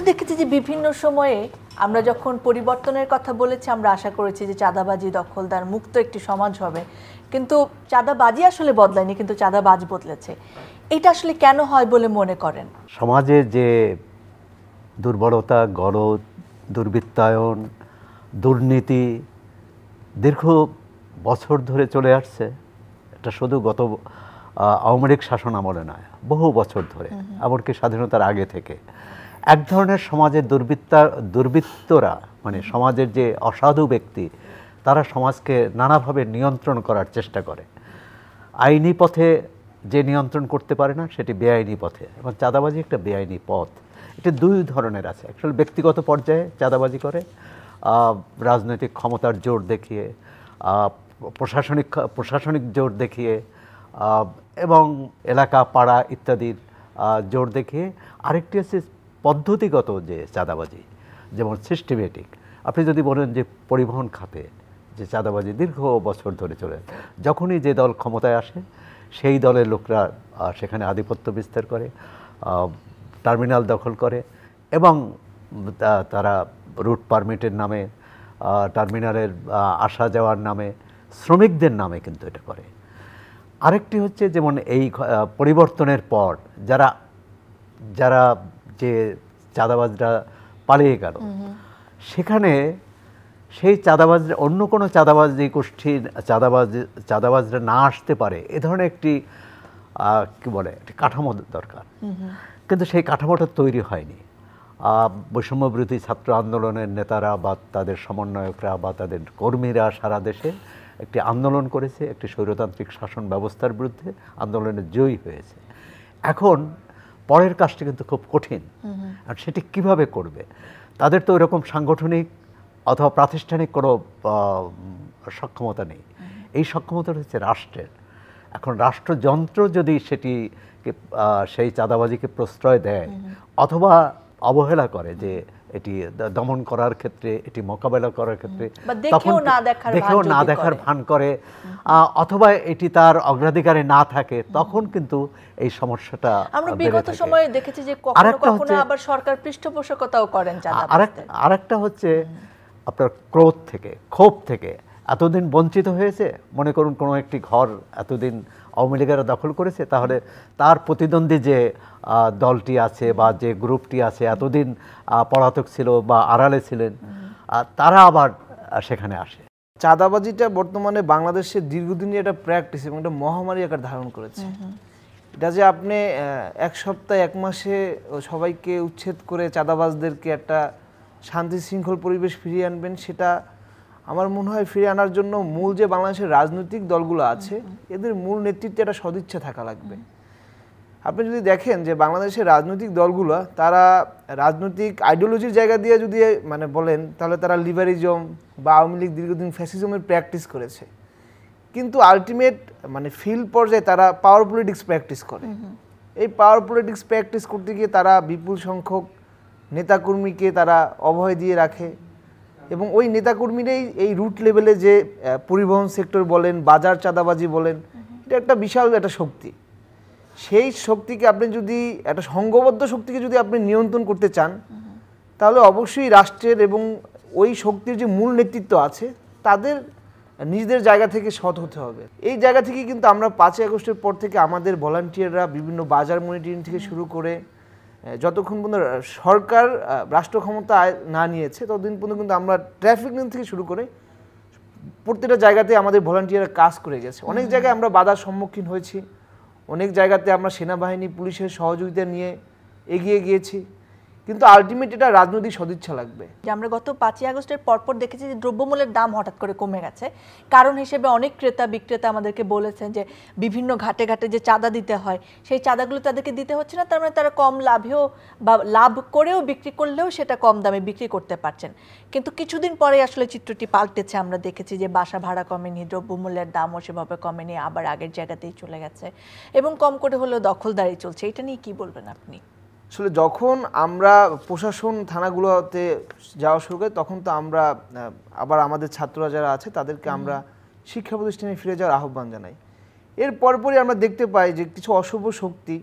দেখেছি যে বিভিন্ন সময়ে আমরা যখন পরিবর্তনের কথা বলেছি আমরা আশা করেছি যে চাঁদাবাজি দখলদার মুক্ত একটি সমাজ হবে, কিন্তু চাঁদাবাজি আসলে বদলায়নি, কিন্তু চাঁদাবাজ বদলেছে। এটা আসলে কেন হয় বলে মনে করেন? সমাজে যে দুর্বলতা, গলদ, দুর্বৃত্তায়ন, দুর্নীতি দীর্ঘ বছর ধরে চলে আসছে, এটা শুধু গত আওয়ামী লীগ শাসন আমলে নয়, বহু বছর ধরে, এমনকি স্বাধীনতার আগে থেকে এক ধরনের সমাজের দুর্বৃত্তরা, মানে সমাজের যে অসাধু ব্যক্তি, তারা সমাজকে নানাভাবে নিয়ন্ত্রণ করার চেষ্টা করে। আইনি পথে যে নিয়ন্ত্রণ করতে পারে না, সেটি বেআইনি পথে, এবং চাঁদাবাজি একটা বেআইনি পথ। এটা দুই ধরনের আছে। অ্যাকচুয়ালি ব্যক্তিগত পর্যায়ে চাঁদাবাজি করে, রাজনৈতিক ক্ষমতার জোর দেখিয়ে, প্রশাসনিক জোর দেখিয়ে, এবং এলাকা পাড়া ইত্যাদির জোর দেখিয়ে। আরেকটি আছে পদ্ধতিগত যে চাঁদাবাজি, যেমন সিস্টেমেটিক। আপনি যদি বলেন যে পরিবহন খাতে যে চাঁদাবাজি দীর্ঘ বছর ধরে চলে, যখনই যে দল ক্ষমতায় আসে সেই দলের লোকরা সেখানে আধিপত্য বিস্তার করে, টার্মিনাল দখল করে, এবং তারা রুট পারমিটের নামে, টার্মিনালের আসা যাওয়ার নামে, শ্রমিকদের নামে কিন্তু এটা করে। আরেকটি হচ্ছে যেমন এই পরিবর্তনের পর যারা যে চাঁদাবাজরা পালিয়ে গেল, সেখানে সেই চাঁদাবাজরা অন্য কোনো চাঁদাবাজি গোষ্ঠীর চাঁদাবাজরা না আসতে পারে, এ ধরনের একটি কি বলে একটি কাঠামো দরকার। কিন্তু সেই কাঠামোটা তৈরি হয়নি। বৈষম্যবিরোধী ছাত্র আন্দোলনের নেতারা বা তাদের সমন্বয়করা বা তাদের কর্মীরা সারা দেশে একটি আন্দোলন করেছে, একটি স্বৈরতান্ত্রিক শাসন ব্যবস্থার বিরুদ্ধে আন্দোলনে জয়ী হয়েছে। এখন পরের কাজটি কিন্তু খুব কঠিন, আর সেটি কিভাবে করবে? তাদের তো এরকম সাংগঠনিক অথবা প্রাতিষ্ঠানিক কোনো সক্ষমতা নেই। এই সক্ষমতা হচ্ছে রাষ্ট্রের। এখন রাষ্ট্রযন্ত্র যদি সেই চাঁদাবাজিকে প্রশ্রয় দেয় অথবা অবহেলা করে, যে এটি দমন করার ক্ষেত্রে, এটি মোকাবেলা করার ক্ষেত্রে দেখেও না দেখার ভান করে, অথবা এটি তার অগ্রাধিকারে না থাকে, তখন কিন্তু এই সমস্যাটা আমরা বিগত সময়ে দেখেছি যে কখনো কখনো আবার সরকার পৃষ্ঠপোষকতাও করেন চাঁদাবাজদের। আরেকটা হচ্ছে আপনার ক্রোধ থেকে, ক্ষোভ থেকে। এতদিন বঞ্চিত হয়েছে, মনে করুন কোনো একটি ঘর এতদিন আওয়ামী লীগেরা দখল করেছে, তাহলে তার প্রতিদ্বন্দ্বী যে দলটি আছে বা যে গ্রুপটি আছে, এতদিন পলাতক ছিল বা আড়ালে ছিলেন, তারা আবার সেখানে আসে। চাঁদাবাজিটা বর্তমানে বাংলাদেশের দীর্ঘদিনের একটা প্র্যাকটিস এবং একটা মহামারী আকার ধারণ করেছে। এটা যে আপনি এক সপ্তাহ এক মাসে সবাইকে উচ্ছেদ করে চাঁদাবাজদেরকে একটা শান্তি শৃঙ্খল পরিবেশ ফিরিয়ে আনবেন, সেটা আমার মনে হয় ফিরে আনার জন্য মূল যে বাংলাদেশের রাজনৈতিক দলগুলো আছে, এদের মূল নেতৃত্বে একটা সদিচ্ছা থাকা লাগবে। আপনি যদি দেখেন যে বাংলাদেশের রাজনৈতিক দলগুলো, তারা রাজনৈতিক আইডিওলজির জায়গা দিয়ে যদি মানে বলেন, তাহলে তারা লিবারিজম বা আওয়ামী লীগ দীর্ঘদিন ফ্যাসিজমের প্র্যাকটিস করেছে, কিন্তু আলটিমেট মানে ফিল্ড পর্যায়ে তারা পাওয়ার পলিটিক্স প্র্যাকটিস করে। এই পাওয়ার পলিটিক্স প্র্যাকটিস করতে গিয়ে তারা বিপুল সংখ্যক নেতাকর্মীকে তারা অভয় দিয়ে রাখে, এবং ওই নেতাকর্মীরাই এই রুট লেভেলে যে পরিবহন সেক্টর বলেন, বাজার চাঁদাবাজি বলেন, এটা একটা বিশাল একটা শক্তি। সেই শক্তিকে আপনি যদি একটা সংঘবদ্ধ শক্তিকে যদি আপনি নিয়ন্ত্রণ করতে চান, তাহলে অবশ্যই রাষ্ট্রের এবং ওই শক্তির যে মূল নেতৃত্ব আছে, তাদের নিজেদের জায়গা থেকে সৎ হতে হবে। এই জায়গা থেকে কিন্তু আমরা 5ই আগস্টের পর থেকে আমাদের ভলান্টিয়াররা বিভিন্ন বাজার মনিটরিং থেকে শুরু করে যতক্ষণ পর্যন্ত সরকার রাষ্ট্র ক্ষমতা না নিয়েছে, ততদিন পর্যন্ত কিন্তু আমরা ট্রাফিক নিয়ম থেকে শুরু করে প্রত্যেকটা জায়গাতে আমাদের ভলান্টিয়াররা কাজ করে গেছে। অনেক জায়গায় আমরা বাধার সম্মুখীন হয়েছি, অনেক জায়গাতে আমরা সেনাবাহিনী পুলিশের সহযোগিতা নিয়ে এগিয়ে গিয়েছি, কিন্তু আলটিমেট এটা রাজনৈতিক সদিচ্ছা লাগবে। যে আমরা গত 5ই আগস্টের পরপর দেখেছি যে দ্রব্যমূল্যের দাম হঠাৎ করে কমে গেছে। কারণ হিসেবে অনেক ক্রেতা বিক্রেতা আমাদেরকে বলেছেন যে বিভিন্ন ঘাটে ঘাটে যে চাঁদা দিতে হয়, সেই চাঁদাগুলো তাদেরকে দিতে হচ্ছে না, তার মানে তারা কম লাভেও বা লাভ করেও বিক্রি করলেও সেটা কম দামে বিক্রি করতে পারছেন। কিন্তু কিছুদিন পরে আসলে চিত্রটি পাল্টেছে। আমরা দেখেছি যে বাসা ভাড়া কমেনি, দ্রব্যমূল্যের দামও সেভাবে কমেনি, আবার আগের জায়গাতেই চলে গেছে, এবং কম করে হলেও দখলদারি চলছে। এটা নিয়ে কি বলবেন আপনি? আসলে যখন আমরা প্রশাসন থানাগুলোতে যাওয়া শুরু করি, তখন তো আমরা আবার আমাদের ছাত্ররা যারা আছে তাদেরকে আমরা শিক্ষা প্রতিষ্ঠানে ফিরে যাওয়ার আহ্বান জানাই। এর পরপরই আমরা দেখতে পাই যে কিছু অশুভ শক্তি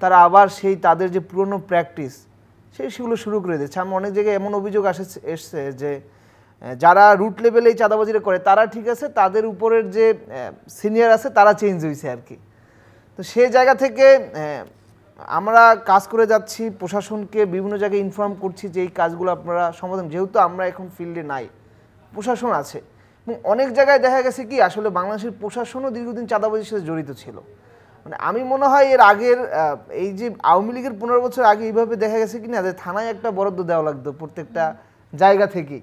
তারা আবার সেই তাদের যে পুরনো প্র্যাকটিস, সেগুলো শুরু করে দিচ্ছে। আমার অনেক জায়গায় এমন অভিযোগ এসছে যে যারা রুট লেভেলে এই চাঁদাবাজিটা করে তারা ঠিক আছে, তাদের উপরের যে সিনিয়র আছে তারা চেঞ্জ হয়েছে আর কি। তো সেই জায়গা থেকে আমরা কাজ করে যাচ্ছি, প্রশাসনকে বিভিন্ন জায়গায় ইনফর্ম করছি যে এই কাজগুলো আপনারা সমাধান, যেহেতু আমরা এখন ফিল্ডে নাই, প্রশাসন আছে, এবং অনেক জায়গায় দেখা গেছে কি আসলে বাংলাদেশের প্রশাসনও দীর্ঘদিন চাঁদাবাজির সাথে জড়িত ছিল। মানে আমি মনে হয় এর আগের এই যে আওয়ামী লীগের 15 বছর আগে এইভাবে দেখা গেছে কি না যে থানায় একটা বরাদ্দ দেওয়া লাগতো প্রত্যেকটা জায়গা থেকে,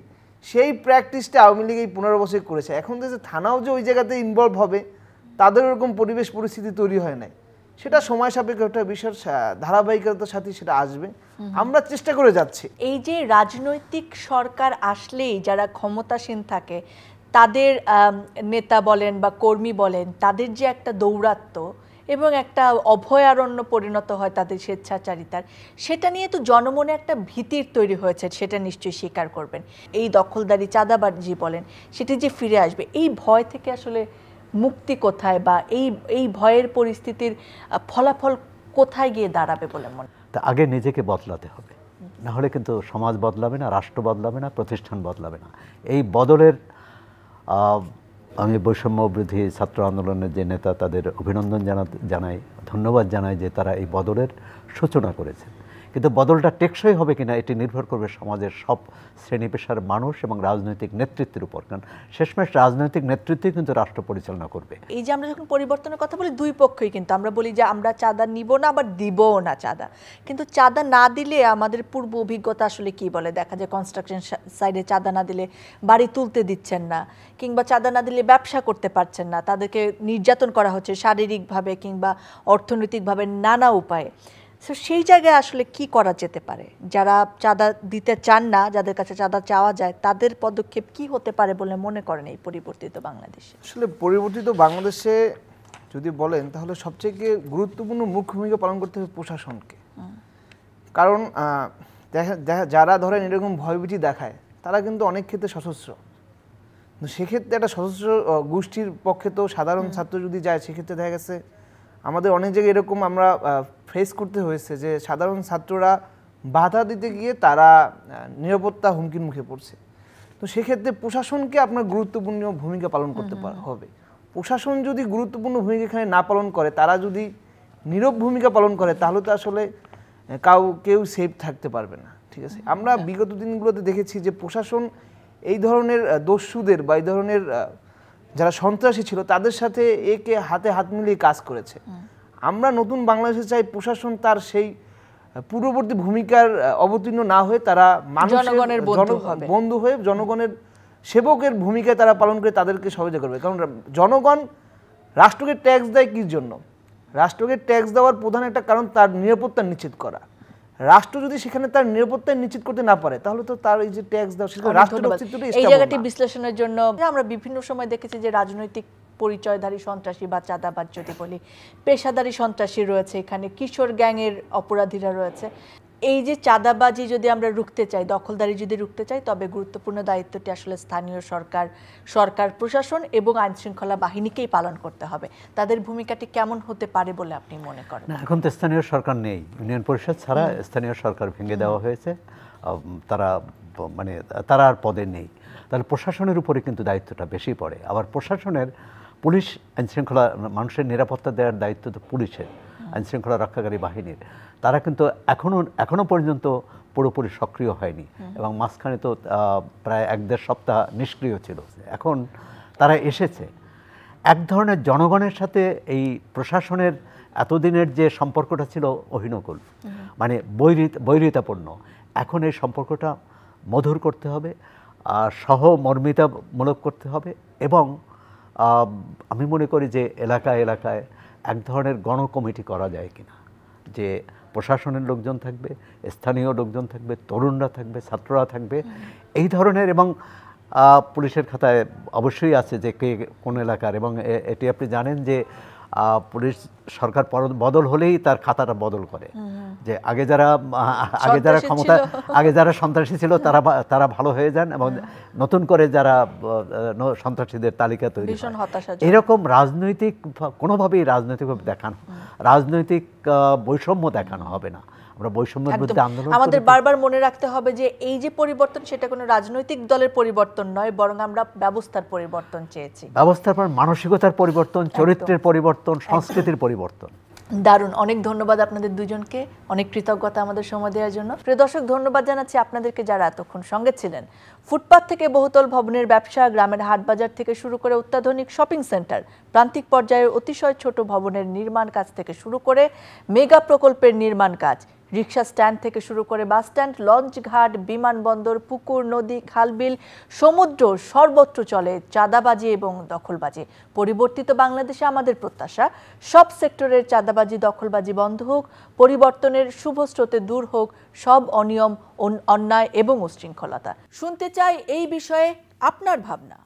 সেই প্র্যাকটিসটা আওয়ামী লীগ এই 15 বছর করেছে। এখন যে থানাও যে ওই জায়গাতে ইনভলভ হবে তাদের ওরকম পরিবেশ পরিস্থিতি তৈরি হয় নাই, সেটা সময় সাপেক্ষ একটা বিষয়ের ধারাবাহিকতার সাথে সেটা আসবে, আমরা চেষ্টা করে যাচ্ছি। এই যে রাজনৈতিক সরকার আসলেই যারা ক্ষমতাসীন থাকে তাদের নেতা বলেন বা কর্মী বলেন, তাদের যে একটা দৌরাত্ম্য এবং একটা অভয়ারণ্য পরিণত হয় তাদের স্বেচ্ছাচারিতার, সেটা নিয়ে তো জনমনে একটা ভীতির তৈরি হয়েছে, সেটা নিশ্চয়ই স্বীকার করবেন। এই দখলদারি চাঁদাবাজি বলেন, সেটি যে ফিরে আসবে, এই ভয় থেকে আসলে মুক্তি কোথায়, বা এই ভয়ের পরিস্থিতির ফলাফল কোথায় গিয়ে দাঁড়াবে বলে মনে? তা আগে নিজেকে বদলাতে হবে, না হলে কিন্তু সমাজ বদলাবে না, রাষ্ট্র বদলাবে না, প্রতিষ্ঠান বদলাবে না। এই বদলের আমি বৈষম্য বিরোধী ছাত্র আন্দোলনের যে নেতা তাদের অভিনন্দন জানাই, ধন্যবাদ জানাই যে তারা এই বদলের সূচনা করেছে। কিন্তু বদলটা টেকসই হবে কিনা এটি নির্ভর করবে সমাজের সব শ্রেণী পেশার মানুষ এবং রাজনৈতিক নেতৃত্বের উপর, কারণ শেষমেশ রাজনৈতিক নেতৃত্বই কিন্তু রাষ্ট্র পরিচালনা করবে। এই যে আমরা যখন পরিবর্তনের কথা বলি, দুই পক্ষই কিন্তু আমরা বলি যে আমরা চাঁদা নিব না, আবার দিবও না চাঁদা, কিন্তু চাঁদা না দিলে আমাদের পূর্ব অভিজ্ঞতা আসলে কি বলে, দেখা যায় কনস্ট্রাকশন সাইডে চাঁদা না দিলে বাড়ি তুলতে দিচ্ছেন না, কিংবা চাঁদা না দিলে ব্যবসা করতে পারছেন না, তাদেরকে নির্যাতন করা হচ্ছে শারীরিকভাবে কিংবা অর্থনৈতিকভাবে নানা উপায়ে। সো সেই জায়গায় আসলে কি করা যেতে পারে? যারা চাঁদা দিতে চান না, যাদের কাছে চাঁদা চাওয়া যায়, তাদের পদক্ষেপ কি হতে পারে বলে মনে করেন এই পরিবর্তিত বাংলাদেশে? আসলে পরিবর্তিত বাংলাদেশে যদি বলেন তাহলে সবচেয়ে গুরুত্বপূর্ণ মুখ্য ভূমিকা পালন করতে হবে প্রশাসনকে। কারণ যারা ধরেন এরকম ভয়ভীতি দেখায় তারা কিন্তু অনেক ক্ষেত্রে সশস্ত্র, সেক্ষেত্রে একটা সশস্ত্র গোষ্ঠীর পক্ষে তো সাধারণ ছাত্র যদি যায়, সেক্ষেত্রে দেখা গেছে আমাদের অনেক জায়গায় এরকম আমরা ফেস করতে হয়েছে যে সাধারণ ছাত্ররা বাধা দিতে গিয়ে তারা নিরাপত্তা হুমকির মুখে পড়ছে। তো সেক্ষেত্রে প্রশাসনকে আপনার গুরুত্বপূর্ণ ভূমিকা পালন করতে হবে। প্রশাসন যদি গুরুত্বপূর্ণ ভূমিকা এখানে না পালন করে, তারা যদি নীরব ভূমিকা পালন করে, তাহলে তো আসলে কেউ সেফ থাকতে পারবে না। ঠিক আছে, আমরা বিগত দিনগুলোতে দেখেছি যে প্রশাসন এই ধরনের দস্যুদের বা এই ধরনের যারা সন্ত্রাসী ছিল তাদের সাথে একে হাতে হাত মিলিয়ে কাজ করেছে। আমরা নতুন বাংলাদেশে চাই প্রশাসন তার সেই পূর্ববর্তী ভূমিকার অবতীর্ণ না হয়ে তারা মানুষের বন্ধু হয়ে জনগণের সেবকের ভূমিকায় তারা পালন করে তাদেরকে সহযোগিতা করবে। কারণ জনগণ রাষ্ট্রকে ট্যাক্স দেয় কির জন্য? রাষ্ট্রকে ট্যাক্স দেওয়ার প্রধান একটা কারণ তার নিরাপত্তা নিশ্চিত করা। রাষ্ট্র যদি সেখানে তার নিরাপত্তা নিশ্চিত করতে না পারে, তাহলে তো তার এই যে ট্যাক্স দেওয়া সেটা রাষ্ট্রের অস্তিত্বটাই স্থাবর না। এই জায়গাটি বিশ্লেষণের জন্য আমরা বিভিন্ন সময় দেখেছি যে রাজনৈতিক পরিচয়ধারী সন্ত্রাসী বা চাঁদাবাজ যদি বলি, পেশাদারী সন্ত্রাসী রয়েছে, এখানে কিশোর গ্যাংয়ের অপরাধীরা রয়েছে। এই যে চাঁদাবাজি যদি আমরা রুখতে চাই, দখলদারি যদি রুখতে চাই, তবে গুরুত্বপূর্ণ দায়িত্বটি আসলে স্থানীয় সরকার প্রশাসন এবং আইন শৃঙ্খলা বাহিনীকেই পালন করতে হবে। তাদের ভূমিকাটি কেমন হতে পারে বলে আপনি মনে করেন? না, এখন তো স্থানীয় সরকার নেই, ইউনিয়ন পরিষদ ছাড়া স্থানীয় সরকার ভেঙে দেওয়া হয়েছে, তারা আর পদে নেই। তাহলে প্রশাসনের উপরে কিন্তু দায়িত্বটা বেশি পড়ে। আবার প্রশাসনের পুলিশ আইন শৃঙ্খলা মানুষের নিরাপত্তা দেওয়ার দায়িত্ব তো পুলিশের, আইন শৃঙ্খলা রক্ষাকারী বাহিনীর। তারা কিন্তু এখনো পর্যন্ত পুরোপুরি সক্রিয় হয়নি, এবং মাঝখানে তো প্রায় 1-1.5 সপ্তাহ নিষ্ক্রিয় ছিল। এখন তারা এসেছে। এক ধরনের জনগণের সাথে এই প্রশাসনের এতদিনের যে সম্পর্কটা ছিল অহিনকুল, মানে বৈরিতাপূর্ণ, এখন এই সম্পর্কটা মধুর করতে হবে, সহমর্মিতামূলক করতে হবে। এবং আমি মনে করি যে এলাকায় এক ধরনের গণকমিটি করা যায় কিনা, যে প্রশাসনের লোকজন থাকবে, স্থানীয় লোকজন থাকবে, তরুণরা থাকবে, ছাত্ররা থাকবে, এই ধরনের। এবং পুলিশের খাতায় অবশ্যই আছে যে কে কোন এলাকার, এবং এটি আপনি জানেন যে পুলিশ সরকার বদল হলেই তার খাতাটা বদল করে, যে আগে যারা সন্ত্রাসী ছিল তারা ভালো হয়ে যান, এবং নতুন করে যারা সন্ত্রাসীদের তালিকা তৈরি হয়। এরকম রাজনৈতিকভাবে রাজনৈতিক বৈষম্য দেখানো হবে না। আমরা বৈষম্যের একদম। বিরুদ্ধে আন্দোলন আমাদের করি। বারবার মনে রাখতে হবে যে এই যে পরিবর্তন সেটা কোনো রাজনৈতিক দলের পরিবর্তন নয়, বরং আমরা ব্যবস্থার পরিবর্তন চেয়েছি। ব্যবস্থার পর মানসিকতার পরিবর্তন, চরিত্রের পরিবর্তন, সংস্কৃতির পরিবর্তন। দারুণ, অনেক ধন্যবাদ আপনাদের দুজনকে, অনেক কৃতজ্ঞতা আমাদের সময় দেওয়ার জন্য। প্রিয় দর্শক, ধন্যবাদ জানাচ্ছি আপনাদেরকে যারা এতক্ষণ সঙ্গে ছিলেন। ফুটপাত থেকে বহুতল ভবনের ব্যবসা, গ্রামের হাট বাজার থেকে শুরু করে অত্যাধুনিক শপিং সেন্টার, প্রান্তিক পর্যায়ের অতিশয় ছোট ভবনের নির্মাণ কাজ থেকে শুরু করে মেগা প্রকল্পের নির্মাণ কাজ, রিক্সা স্ট্যান্ড থেকে শুরু করে বাস স্ট্যান্ড, লঞ্চ ঘাট, বিমানবন্দর, পুকুর, নদী, খালবিল, সমুদ্র, সর্বত্র চলে চাঁদাবাজি এবং দখলবাজি। পরিবর্তিত বাংলাদেশে আমাদের প্রত্যাশা সব সেক্টরের চাঁদাবাজি, দখলবাজি বন্ধ হোক, পরিবর্তনের শুভ স্রোতে দূর হোক সব অনিয়ম, অন্যায় এবং উশৃঙ্খলতা। শুনতে চাই এই বিষয়ে আপনার ভাবনা।